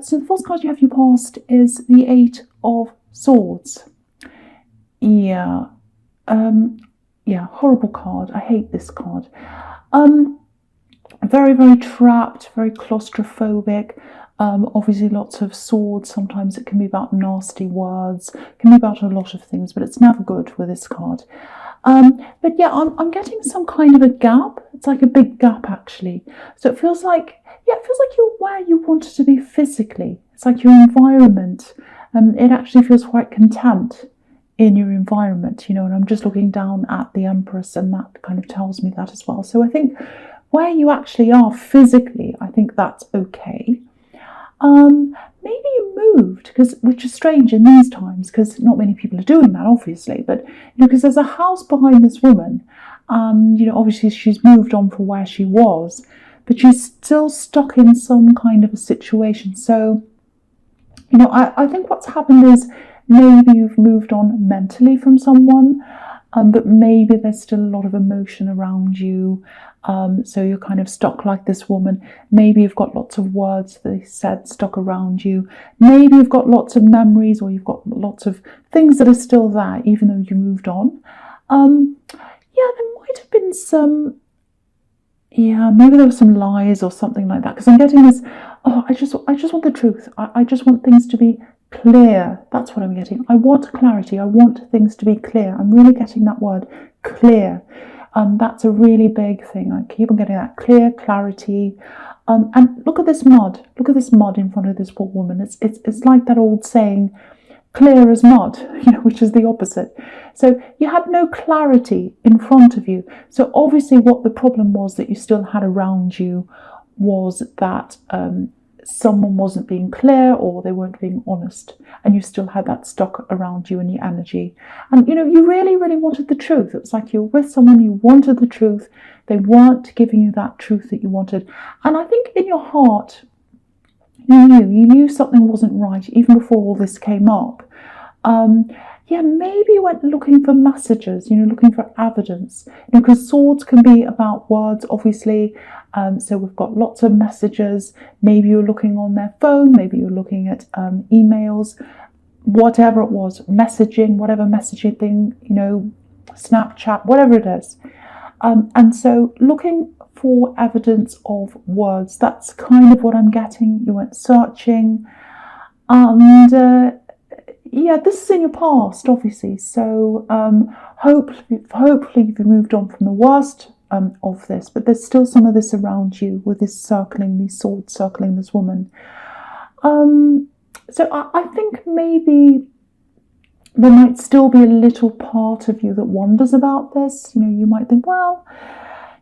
So the first card you have in your past is the Eight of Swords. Yeah, yeah, horrible card. I hate this card. Very, very trapped, very claustrophobic. Obviously, lots of swords. Sometimes it can be about nasty words. It can be about a lot of things, but it's never good with this card. But yeah, I'm getting some kind of a gap. It's like a big gap, actually. So it feels like, yeah, it feels like you're where you wanted to be physically. It's like your environment. It actually feels quite content in your environment, and I'm just looking down at the Empress, and that kind of tells me that as well. So I think where you actually are physically, I think that's okay. Maybe you moved, which is strange in these times, because not many people are doing that, obviously. But because there's a house behind this woman, and obviously she's moved on from where she was, but she's still stuck in some kind of a situation. So, I think what's happened is maybe you've moved on mentally from someone, but maybe there's still a lot of emotion around you. So you're kind of stuck like this woman. Maybe you've got lots of words they said stuck around you. Maybe you've got lots of memories, or you've got lots of things that are still there, even though you moved on. Yeah, there might have been some. Yeah, maybe there were some lies or something like that. Because I'm getting this. Oh, I just want the truth. I just want things to be clear. That's what I'm getting. I want clarity. I want things to be clear. I'm really getting that word, clear. That's a really big thing. I keep on getting that clear, clarity. And look at this mud. Look at this mud in front of this poor woman. It's like that old saying, clear as mud, which is the opposite. So you had no clarity in front of you. So obviously what the problem was that you still had around you was that someone wasn't being clear, or they weren't being honest, and you still had that stuck around you in your energy. And you really, really wanted the truth. It was like you were with someone, you wanted the truth. They weren't giving you that truth that you wanted. And I think in your heart, you knew something wasn't right even before all this came up. Yeah, maybe you went looking for messages, looking for evidence, because swords can be about words, obviously. So we've got lots of messages. Maybe you're looking on their phone, maybe you're looking at emails, whatever it was, messaging, whatever messaging thing, Snapchat, whatever it is. And so looking for evidence of words, that's kind of what I'm getting. You went searching, and yeah, this is in your past, obviously. So hopefully you've moved on from the worst of this, but there's still some of this around you, with this circling, these swords circling this woman. So I think maybe there might still be a little part of you that wonders about this. You might think, well,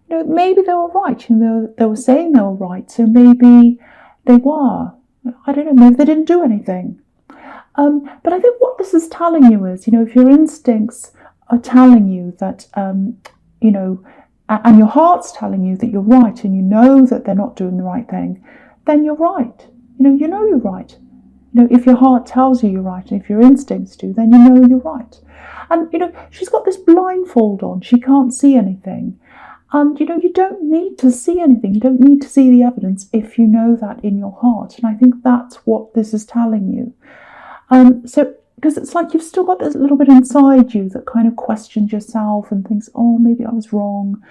maybe they were right. They were saying they were right, so maybe they were. I don't know, maybe they didn't do anything. But I think what this is telling you is, if your instincts are telling you that, and your heart's telling you that you're right, and you know that they're not doing the right thing, then you're right. You're right. If your heart tells you you're right, and if your instincts do, then you're right. And, she's got this blindfold on. She can't see anything. And, you don't need to see anything. You don't need to see the evidence if you know that in your heart. And I think that's what this is telling you. So, because it's like you've still got this little bit inside you that kind of questions yourself and thinks, oh, maybe I was wrong.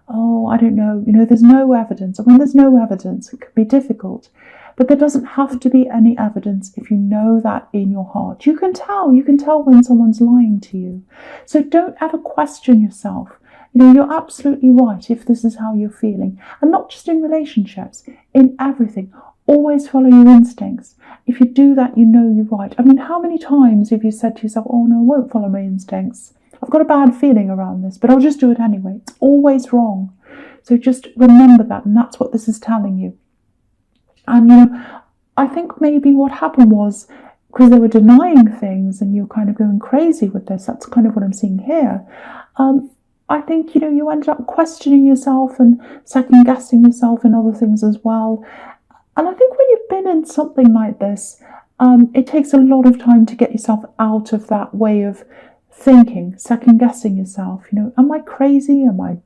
Oh, I don't know. There's no evidence. And when there's no evidence, it can be difficult. But there doesn't have to be any evidence if you know that in your heart. You can tell when someone's lying to you. So don't ever question yourself. You're absolutely right if this is how you're feeling. And not just in relationships, in everything. Always follow your instincts. If you do that, you're right. I mean, how many times have you said to yourself, oh no, I won't follow my instincts. I've got a bad feeling around this, but I'll just do it anyway. It's always wrong. So just remember that, and that's what this is telling you. And, I think maybe what happened was, because they were denying things and you're kind of going crazy with this, that's kind of what I'm seeing here. I think, you ended up questioning yourself and second guessing yourself in other things as well. And I think when you've been in something like this, it takes a lot of time to get yourself out of that way of thinking, second guessing yourself. Am I crazy? Am I,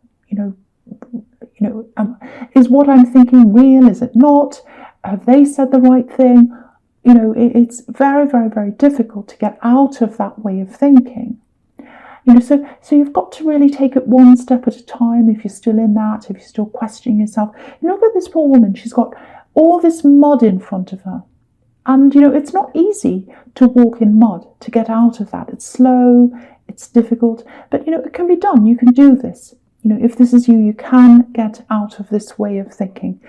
is what I'm thinking real? Is it not? Have they said the right thing? it's very, very, very difficult to get out of that way of thinking. So you've got to really take it one step at a time. If you're still in that, if you're still questioning yourself, look at this poor woman. She's got all this mud in front of her. And, it's not easy to walk in mud, to get out of that. It's slow, it's difficult, but, it can be done. You can do this. If this is you, you can get out of this way of thinking.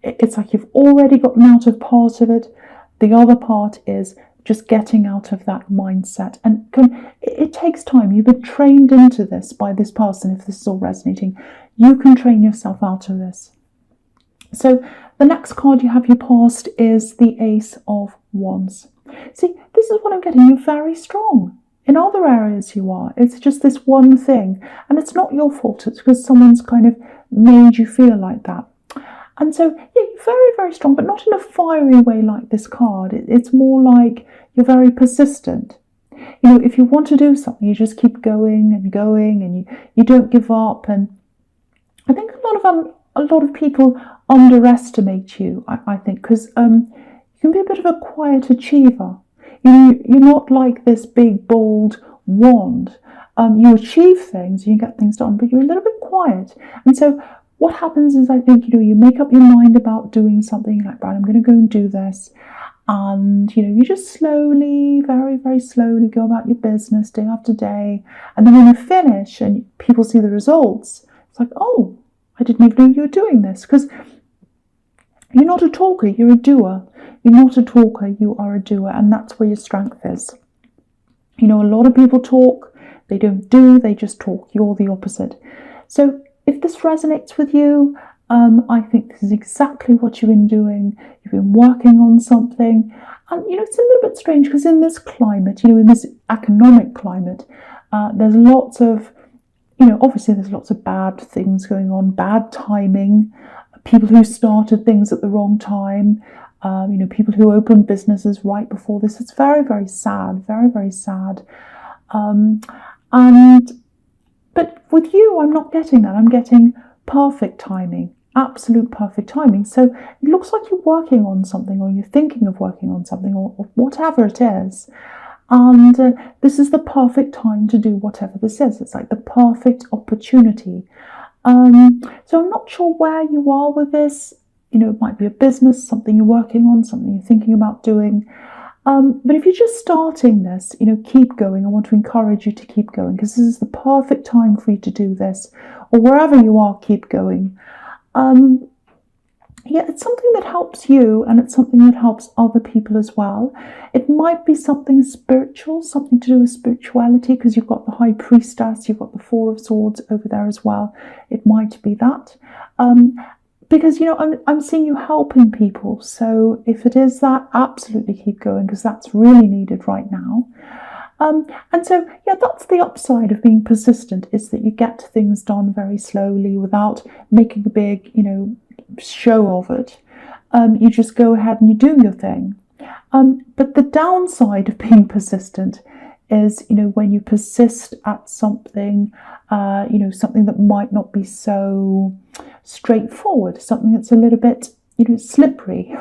It's like you've already gotten out of part of it. The other part is just getting out of that mindset. And it takes time. You've been trained into this by this person, if this is all resonating. You can train yourself out of this. So the next card you have your past is the Ace of Wands. See, this is what I'm getting. You're very strong. In other areas you are. It's just this one thing. And it's not your fault. It's because someone's kind of made you feel like that. And so, yeah, you're very, very strong, but not in a fiery way like this card. It's more like you're very persistent. If you want to do something, you just keep going, and you don't give up. And I think a lot of people underestimate you, I think, because you can be a bit of a quiet achiever. You're not like this big, bold wand. You achieve things, you get things done, but you're a little bit quiet. And so what happens is, I think, you make up your mind about doing something, like, right, I'm going to go and do this. And, you just slowly, very, very slowly go about your business day after day. And then when you finish and people see the results, it's like, oh, I didn't even know you were doing this. Because you're not a talker, you're a doer. You're not a talker, you are a doer. And that's where your strength is. A lot of people talk, they don't do, they just talk. You're the opposite. So if this resonates with you, I think this is exactly what you've been doing. You've been working on something. And, it's a little bit strange because in this climate, in this economic climate, there's lots of, obviously there's lots of bad things going on, bad timing, people who started things at the wrong time, people who opened businesses right before this. It's very, very sad, very, very sad. But with you, I'm not getting that. I'm getting perfect timing, absolute perfect timing. So it looks like you're working on something, or you're thinking of working on something, or whatever it is. And this is the perfect time to do whatever this is. It's like the perfect opportunity. So I'm not sure where you are with this. It might be a business, something you're working on, something you're thinking about doing. But if you're just starting this, keep going. I want to encourage you to keep going, because this is the perfect time for you to do this. Or wherever you are, keep going. It's something that helps you, and it's something that helps other people as well. It might be something spiritual, something to do with spirituality, because you've got the High Priestess, you've got the Four of Swords over there as well. It might be that. Because, I'm seeing you helping people. So if it is that, absolutely keep going, because that's really needed right now. And so, that's the upside of being persistent, is that you get things done very slowly without making a big, show of it. You just go ahead and you do your thing. But the downside of being persistent is, when you persist at something, something that might not be so straightforward, something that's a little bit, slippery.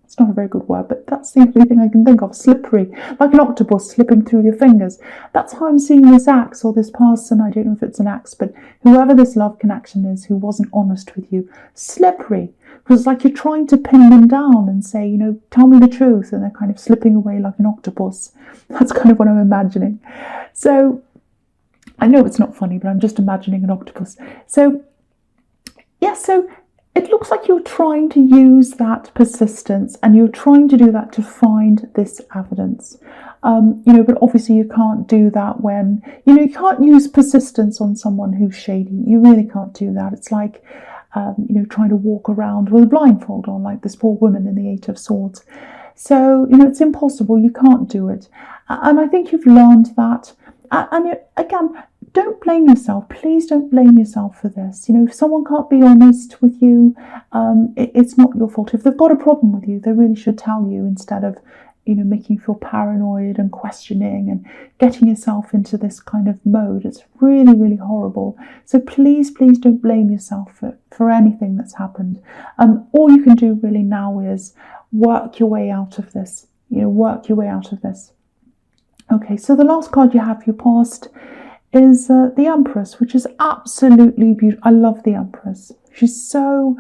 It's not a very good word, but that's the only thing I can think of. Slippery, like an octopus slipping through your fingers. That's how I'm seeing this axe, or this person. I don't know if it's an axe, but whoever this love connection is who wasn't honest with you, slippery. Because it's like you're trying to pin them down and say, tell me the truth, and they're kind of slipping away like an octopus. That's kind of what I'm imagining. So I know it's not funny, but I'm just imagining an octopus. So so it looks like you're trying to use that persistence, and you're trying to do that to find this evidence. But obviously you can't do that when, you can't use persistence on someone who's shady. You really can't do that. It's like, trying to walk around with a blindfold on, like this poor woman in the Eight of Swords. So, it's impossible. You can't do it. And I think you've learned that. And again, don't blame yourself. Please don't blame yourself for this. If someone can't be honest with you, it's not your fault. If they've got a problem with you, they really should tell you, instead of, making you feel paranoid and questioning and getting yourself into this kind of mode. It's really, really horrible. So please, please don't blame yourself for anything that's happened. All you can do really now is work your way out of this. work your way out of this. Okay, so the last card you have for your past is the Empress, which is absolutely beautiful. I love the Empress. She's so,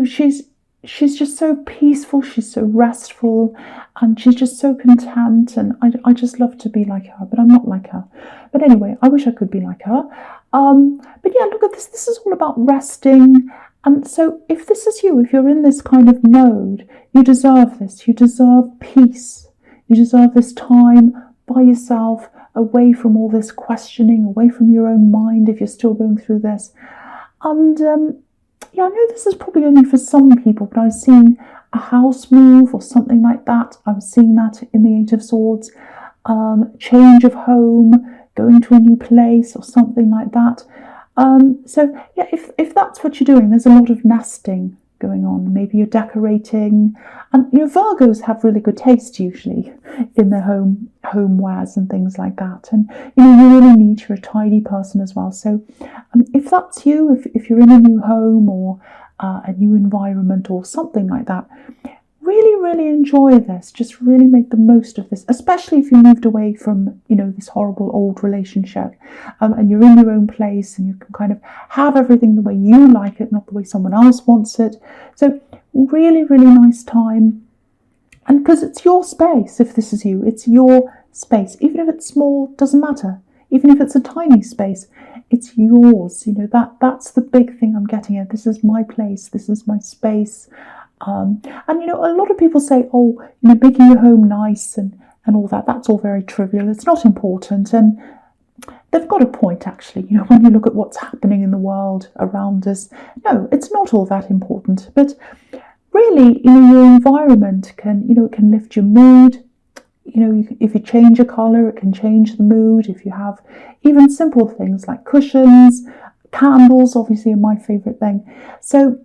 she's just so peaceful. She's so restful, and she's just so content. And I just love to be like her, but I'm not like her. But anyway, I wish I could be like her. But yeah, look at this. This is all about resting. And so if this is you, if you're in this kind of mode, you deserve this. You deserve peace. You deserve this time by yourself, away from all this questioning, away from your own mind if you're still going through this. And yeah, I know this is probably only for some people, but I was seeing a house move or something like that. I was seeing that in the Eight of Swords. Change of home, going to a new place or something like that. So yeah, if that's what you're doing, there's a lot of nesting going on. Maybe you're decorating, and Virgos have really good taste usually in their homewares and things like that. And you really need, you're a tidy person as well. So if that's you, if you're in a new home or a new environment or something like that, really enjoy this. Just really make the most of this, especially if you moved away from this horrible old relationship, and you're in your own place and you can kind of have everything the way you like it, not the way someone else wants it. So really nice time. And because it's your space, if this is you, it's your space. Even if it's small, doesn't matter. Even if it's a tiny space, it's yours. That's the big thing I'm getting at. This is my place. This is my space. And a lot of people say, making your home nice and all that, that's all very trivial. It's not important. And they've got a point, actually. When you look at what's happening in the world around us, no, it's not all that important. But really, your environment can lift your mood. If you change a colour, it can change the mood. If you have even simple things like cushions, candles, obviously are my favourite thing. So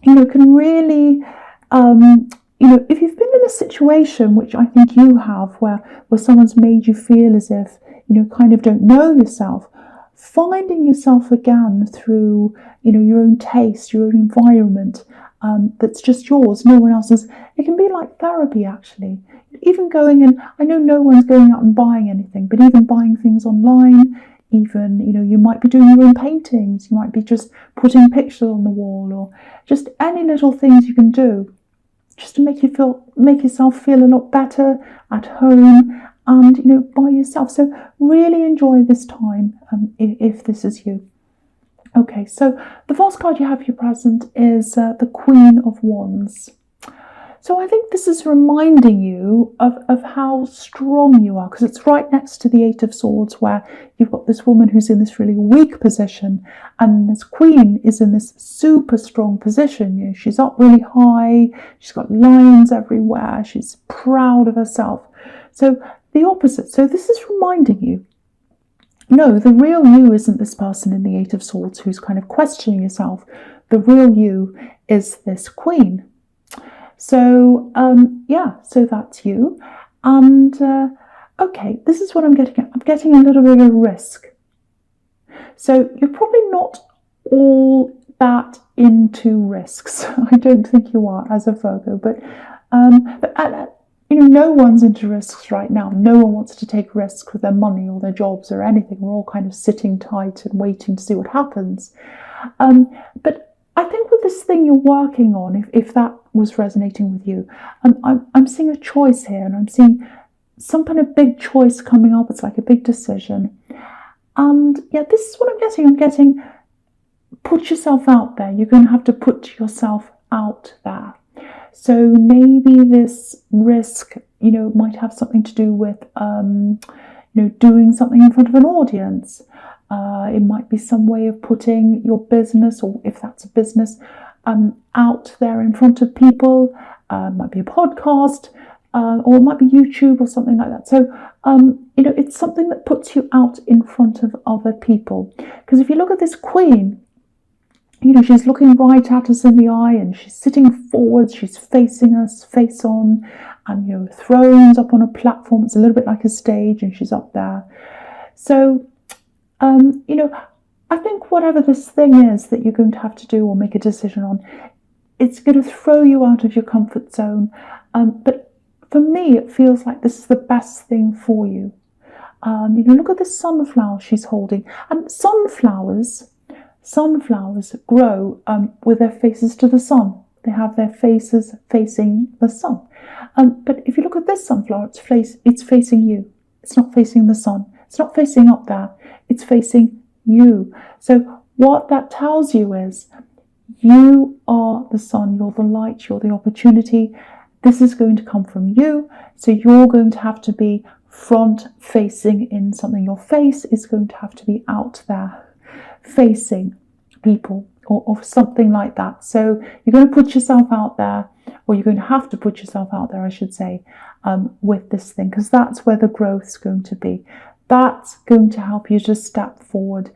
can really, if you've been in a situation, which I think you have, where someone's made you feel as if, kind of don't know yourself, finding yourself again through, your own taste, your own environment, that's just yours, no one else's. It can be like therapy, actually. Even going, and I know no one's going out and buying anything, but even buying things online, even, you might be doing your own paintings, you might be just putting pictures on the wall, or just any little things you can do just to make yourself feel a lot better at home and, by yourself. So really enjoy this time, if this is you. Okay, so the first card you have for your present is the Queen of Wands. So I think this is reminding you of how strong you are, because it's right next to the Eight of Swords, where you've got this woman who's in this really weak position, and this queen is in this super strong position. She's up really high, she's got lions everywhere, she's proud of herself. So the opposite. So this is reminding you, no, the real you isn't this person in the Eight of Swords who's kind of questioning yourself. The real you is this queen. So, so that's you. And, okay, this is what I'm getting at. I'm getting a little bit of risk. So you're probably not all that into risks. I don't think you are as a Virgo, but no one's into risks right now. No one wants to take risks with their money or their jobs or anything. We're all kind of sitting tight and waiting to see what happens. But I think with this thing you're working on, if that was resonating with you, I'm seeing a choice here, and I'm seeing some kind of big choice coming up. It's like a big decision. And yeah, this is what I'm getting. I'm getting, put yourself out there. You're going to have to put yourself out there. So maybe this risk, might have something to do with, doing something in front of an audience. It might be some way of putting your business, or if that's a business, out there in front of people. It might be a podcast, or it might be YouTube or something like that. So, it's something that puts you out in front of other people. Because if you look at this queen, she's looking right at us in the eye, and she's sitting forward, she's facing us, face on, and, thrones up on a platform. It's a little bit like a stage, and she's up there. So, I think whatever this thing is that you're going to have to do or make a decision on, it's going to throw you out of your comfort zone. But for me, it feels like this is the best thing for you. Look at this sunflower she's holding. And sunflowers grow with their faces to the sun. They have their faces facing the sun. But if you look at this sunflower, it's facing you. It's not facing the sun. It's not facing up there. It's facing you. So what that tells you is you are the sun, you're the light, you're the opportunity. This is going to come from you. So you're going to have to be front facing in something. Your face is going to have to be out there facing people or something like that. So you're going to put yourself out there, or you're going to have to put yourself out there, I should say, with this thing, because that's where the growth's going to be. That's going to help you to step forward,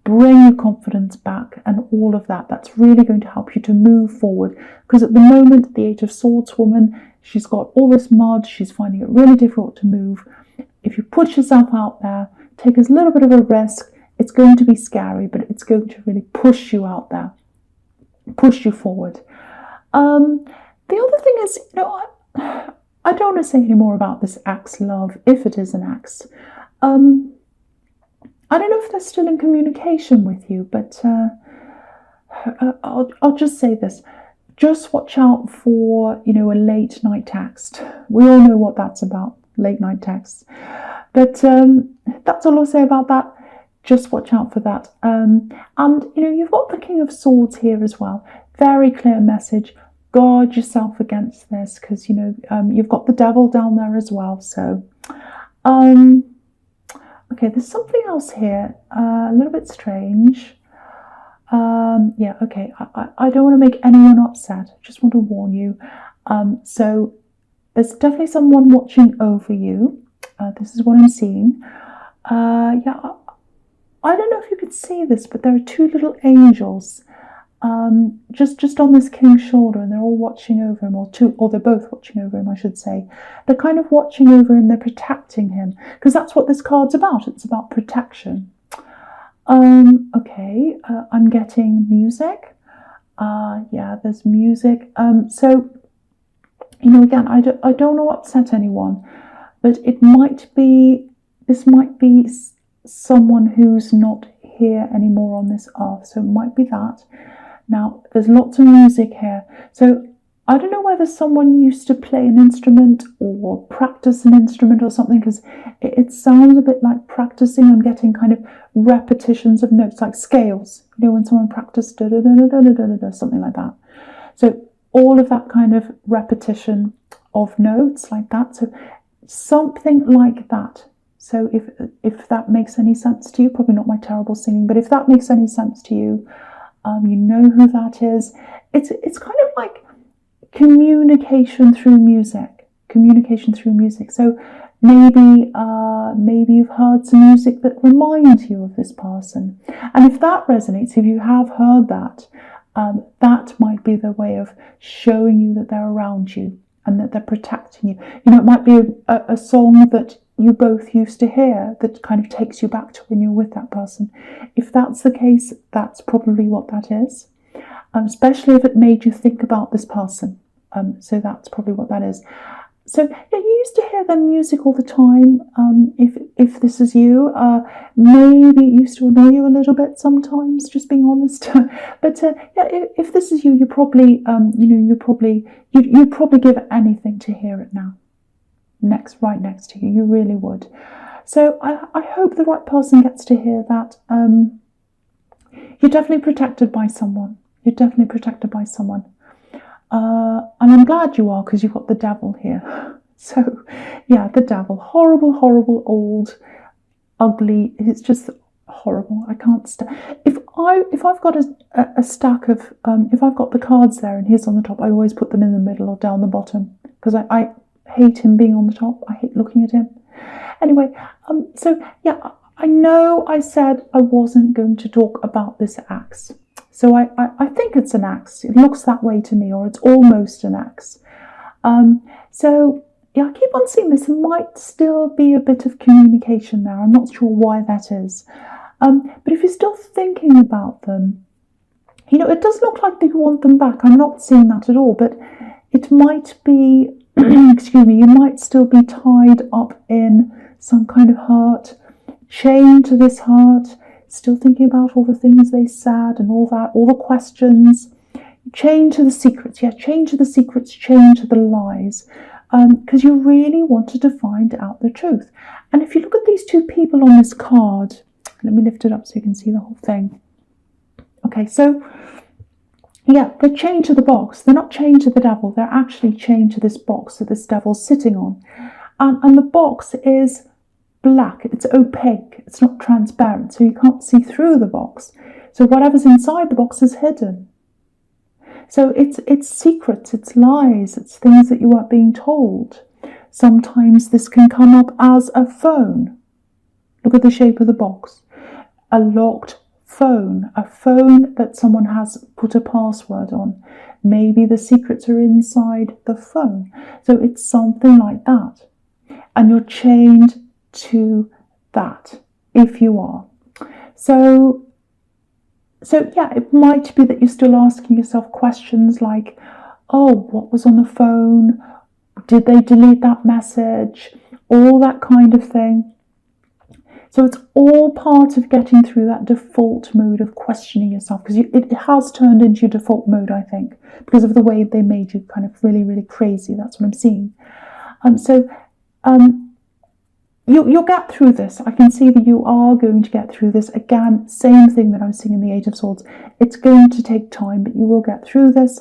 bring your confidence back and all of that. That's really going to help you to move forward, because at the moment, the Eight of Swords woman, she's got all this mud, she's finding it really difficult to move. If you put yourself out there, take a little bit of a risk, it's going to be scary, but it's going to really push you out there, push you forward. The other thing is, I don't want to say any more about this axe love, if it is an axe. I don't know if they're still in communication with you, but I'll just say this. Just watch out for, a late night text. We all know what that's about, late night texts. But that's all I'll say about that. Just watch out for that. And, you've got the King of Swords here as well. Very clear message. Guard yourself against this, because, you've got the devil down there as well. So, okay, there's something else here, a little bit strange. Yeah, okay, I don't want to make anyone upset. I just want to warn you. So there's definitely someone watching over you. This is what I'm seeing. Yeah, I don't know if you could see this, but there are two little angels just on this king's shoulder, and they're all watching over him, or they're both watching over him, I should say. They're kind of watching over him, they're protecting him, because that's what this card's about. It's about protection. Okay, I'm getting music. Yeah, there's music. So, again, I don't want to upset anyone, but this might be someone who's not here anymore on this earth, so it might be that. Now, there's lots of music here, so I don't know whether someone used to play an instrument or practice an instrument or something, because it sounds a bit like practicing. I'm getting kind of repetitions of notes, like scales, when someone practiced something like that. So all of that kind of repetition of notes like that, so something like that. So if that makes any sense to you, probably not my terrible singing, but if that makes any sense to you, you know who that is. It's kind of like communication through music. So maybe you've heard some music that reminds you of this person, and if that resonates, if you have heard that, that might be their way of showing you that they're around you and that they're protecting you. It might be a song that you both used to hear that kind of takes you back to when you're with that person. If that's the case, that's probably what that is, especially if it made you think about this person. So that's probably what that is. So yeah, you used to hear their music all the time. If this is you, maybe it used to annoy you a little bit sometimes, just being honest. But yeah, if this is you, you probably you'd probably give anything to hear it now. Right next to you, you really would. So I hope the right person gets to hear that. You're definitely protected by someone. And I'm glad you are, because you've got the devil here. So yeah, the devil, horrible, old, ugly. It's just horrible. I can't stand. If I've got a stack of if I've got the cards there and he's on the top, I always put them in the middle or down the bottom, because I hate him being on the top. I hate looking at him. Anyway, so yeah, I know I said I wasn't going to talk about this axe. So I think it's an axe. It looks that way to me, or it's almost an axe. So yeah, I keep on seeing this. There might still be a bit of communication there. I'm not sure why that is. But if you're still thinking about them, it does look like they want them back. I'm not seeing that at all, but it might be excuse me, you might still be tied up in some kind of hurt, chained to this hurt, still thinking about all the things they said and all that, all the questions, chained to the secrets, chained to the secrets, chained to the lies, because you really wanted to find out the truth. And if you look at these two people on this card, let me lift it up so you can see the whole thing. Okay, so yeah, they're chained to the box. They're not chained to the devil. They're actually chained to this box that this devil's sitting on. And the box is black. It's opaque. It's not transparent, so you can't see through the box. So whatever's inside the box is hidden. So it's secrets, it's lies, it's things that you weren't being told. Sometimes this can come up as a phone. Look at the shape of the box. A locked phone, a phone that someone has put a password on. Maybe the secrets are inside the phone. So it's something like that. And you're chained to that, if you are. So yeah, it might be that you're still asking yourself questions like, oh, what was on the phone? Did they delete that message? All that kind of thing. So it's all part of getting through that default mode of questioning yourself, because it has turned into your default mode, I think, because of the way they made you kind of really, really crazy. That's what I'm seeing. You'll get through this. I can see that you are going to get through this. Again, same thing that I was seeing in the Eight of Swords. It's going to take time, but you will get through this.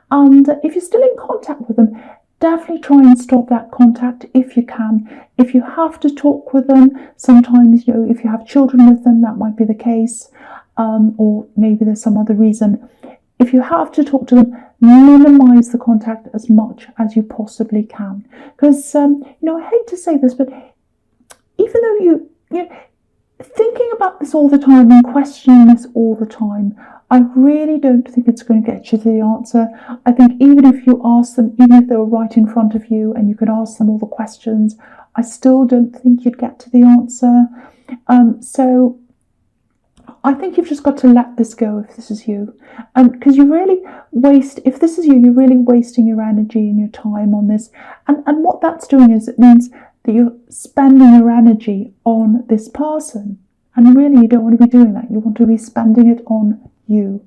And if you're still in contact with them, definitely try and stop that contact if you can. If you have to talk with them, sometimes, if you have children with them, that might be the case. Or maybe there's some other reason. If you have to talk to them, minimize the contact as much as you possibly can. Because, I hate to say this, but even though you thinking about this all the time and questioning this all the time, I really don't think it's going to get you to the answer. I think even if you ask them, even if they were right in front of you and you could ask them all the questions, I still don't think you'd get to the answer. So I think you've just got to let this go if this is you. Because if this is you, you're really wasting your energy and your time on this. And what that's doing is it means that you're spending your energy on this person. And really, you don't want to be doing that. You want to be spending it on you.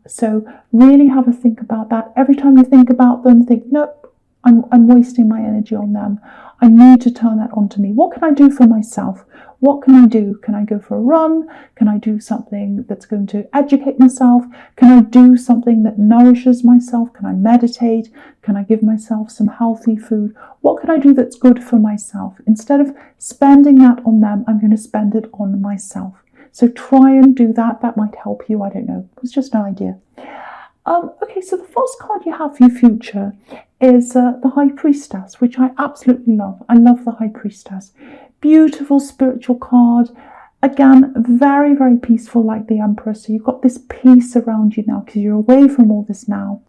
So really have a think about that. Every time you think about them, think, nope, I'm wasting my energy on them. I need to turn that onto me. What can I do for myself? What can I do? Can I go for a run? Can I do something that's going to educate myself? Can I do something that nourishes myself? Can I meditate? Can I give myself some healthy food? What can I do that's good for myself? Instead of spending that on them, I'm going to spend it on myself. So try and do that. That might help you. I don't know. It's just an idea. Okay, so the first card you have for your future is the High Priestess, which I absolutely love. I love the High Priestess. Beautiful spiritual card. Again, very, very peaceful like the Emperor. So you've got this peace around you now because you're away from all this now.